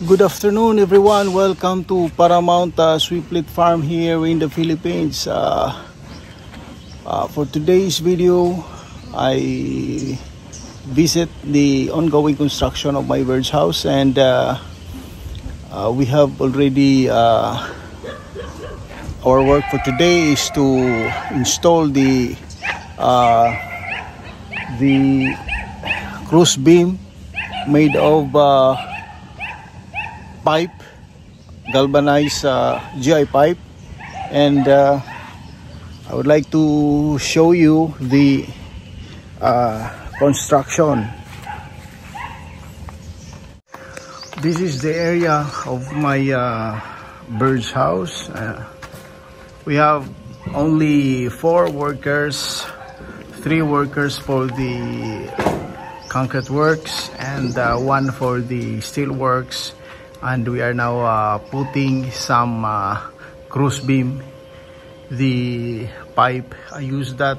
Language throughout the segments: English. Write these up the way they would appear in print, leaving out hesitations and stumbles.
Good afternoon, everyone. Welcome to Paramount Swiftlet Farm here in the Philippines. For today's video, I visit the ongoing construction of my bird's house, and we have already our work for today is to install the cross beam made of pipe, galvanized GI pipe, and I would like to show you the construction. This is the area of my bird's house. We have only 4 workers, 3 workers for the concrete works and 1 for the steel works. And we are now putting some cross beam. The pipe, I use that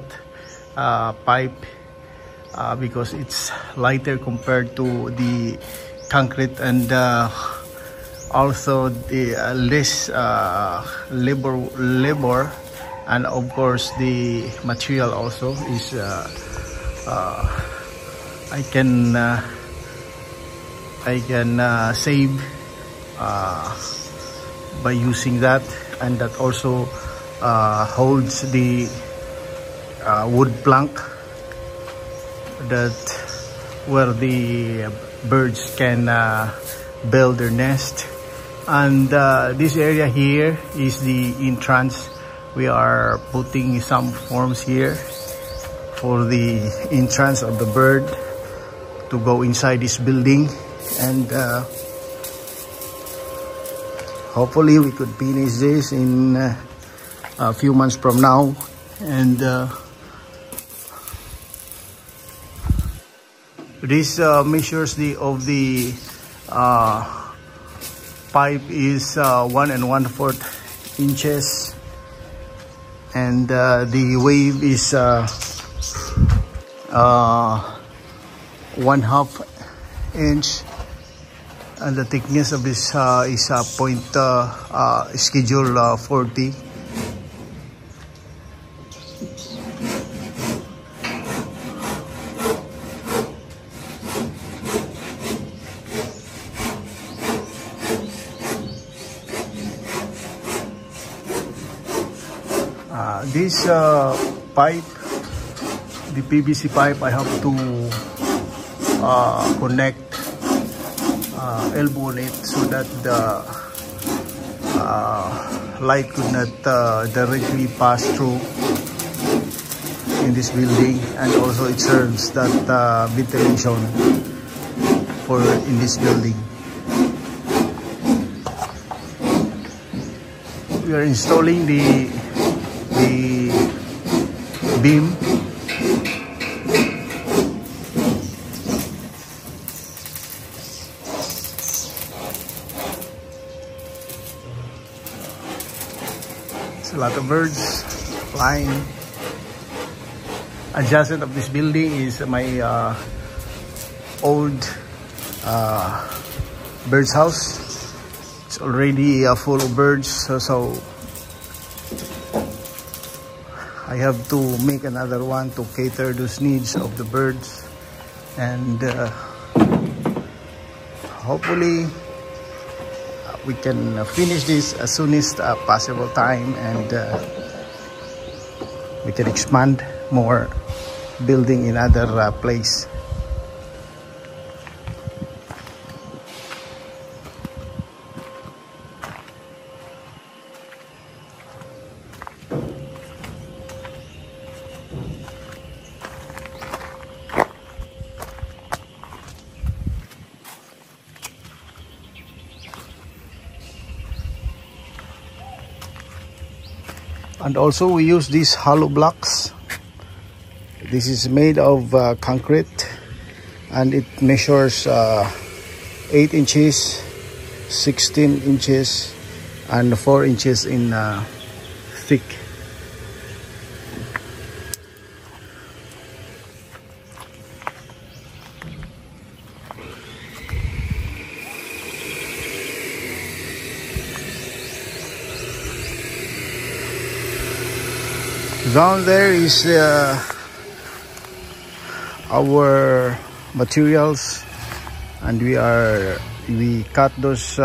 pipe because it's lighter compared to the concrete, and also the less labor, and of course the material also is I can save by using that, and that also holds the wood plank that where the birds can build their nest. And this area here is the entrance. We are putting some forms here for the entrance of the bird to go inside this building, and hopefully we could finish this in a few months from now. And this measures the pipe is 1 1/4 inches, and the wave is 1/2 inch. And the thickness of this is schedule 40. This pipe, the PVC pipe, I have to connect elbow on it so that the light could not directly pass through in this building, and also it serves that ventilation for in this building. We are installing the beam. A lot of birds flying. Adjacent of this building is my old bird's house. It's already full of birds, so I have to make another one to cater those needs of the birds, and hopefully we can finish this as soon as possible time, and we can expand more building in other place. And also we use these hollow blocks. This is made of concrete, and it measures 8 inches, 16 inches, and 4 inches in thick. Down there is our materials, and we cut those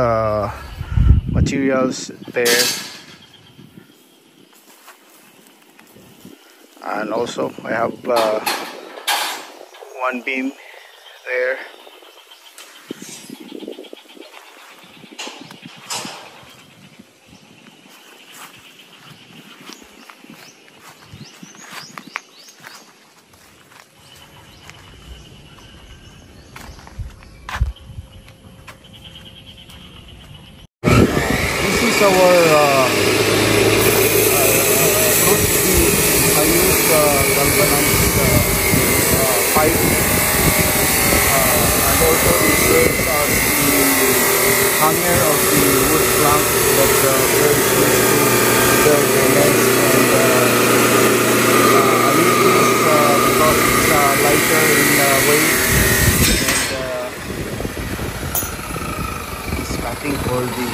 materials there. And also I have one beam there. This is our I use galvanized pipe, and also it serves as the hanger of the wood plank that birds use to build their nest. And I use this because it's lighter in weight, and it's cutting for the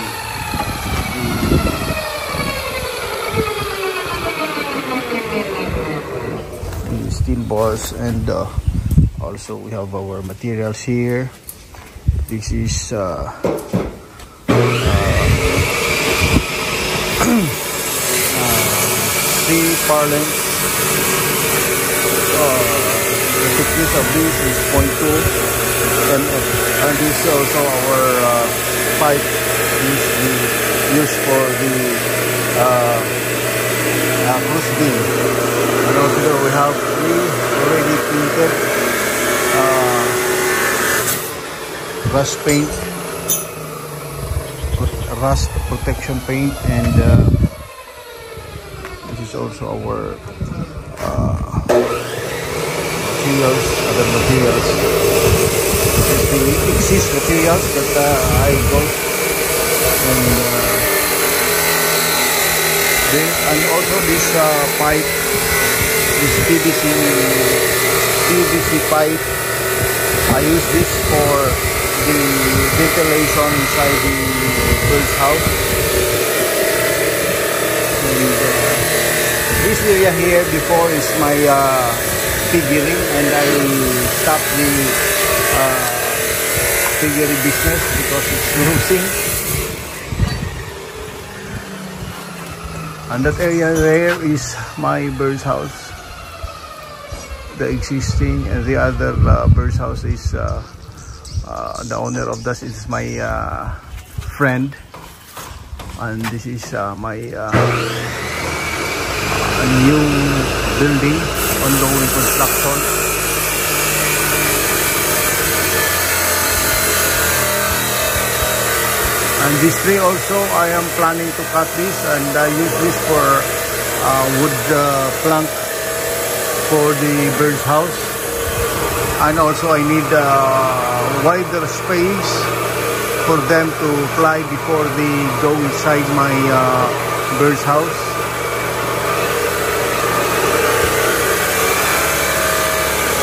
steel bars. And also we have our materials here. This is three purlins. The thickness of this is 0.2 mm, and this is also our pipe used for the cruise beam. And also there we have three already painted rust paint, rust protection paint, and this is also our materials, other materials. This is the exist materials that I got, and also this pipe, this PVC pipe. I use this for the ventilation inside the bird's house. And this area here before is my piggery, and I stopped the piggery business because it's losing. And that area there is my bird's house, the existing, and the other bird's house is the owner of that is my friend, and this is my new building ongoing construction. And this tree also, I am planning to cut this, and I use this for wood plank for the bird's house. And also I need wider space for them to fly before they go inside my bird's house.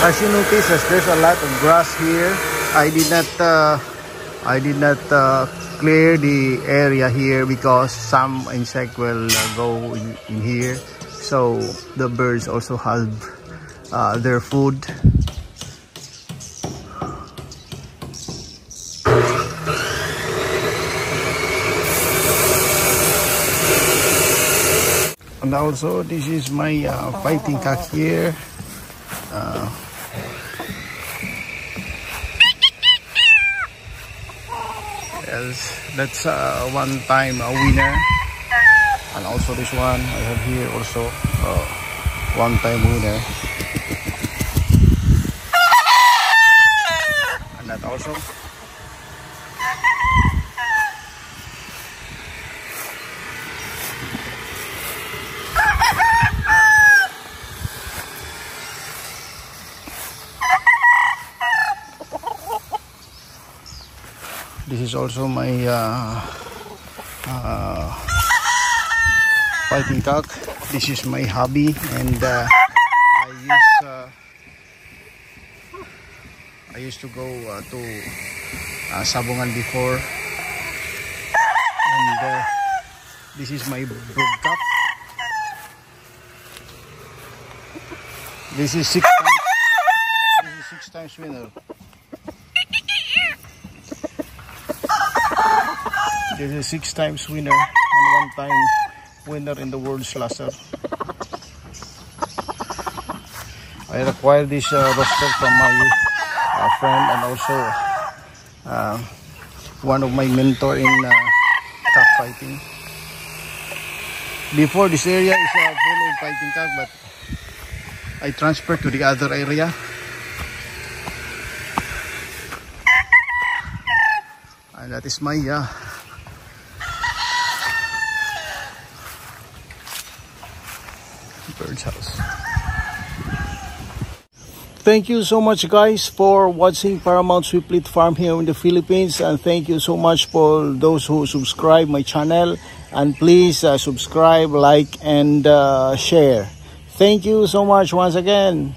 As you notice, there's a lot of grass here. I did not clear the area here because some insect will go in here, so the birds also have their food. And also this is my fighting cock here. Yes, that's one time a winner. And also this one I have here also one time winner. And that also. This is also my fighting cock. This is my hobby, and I used to go to Sabungan before, and this is my brood cock. This is 6 times. This is 6 times winner. This is 6 times winner and 1 time winner in the world slasher. I acquired this roster from my friend and also one of my mentor in cockfighting. Before, this area is full of fighting cock, but I transferred to the other area. And that is my bird's house. Thank you so much, guys, for watching Paramount Swiftlet Farm here in the Philippines, and thank you so much for those who subscribe my channel, and please subscribe, like, and share. Thank you so much once again.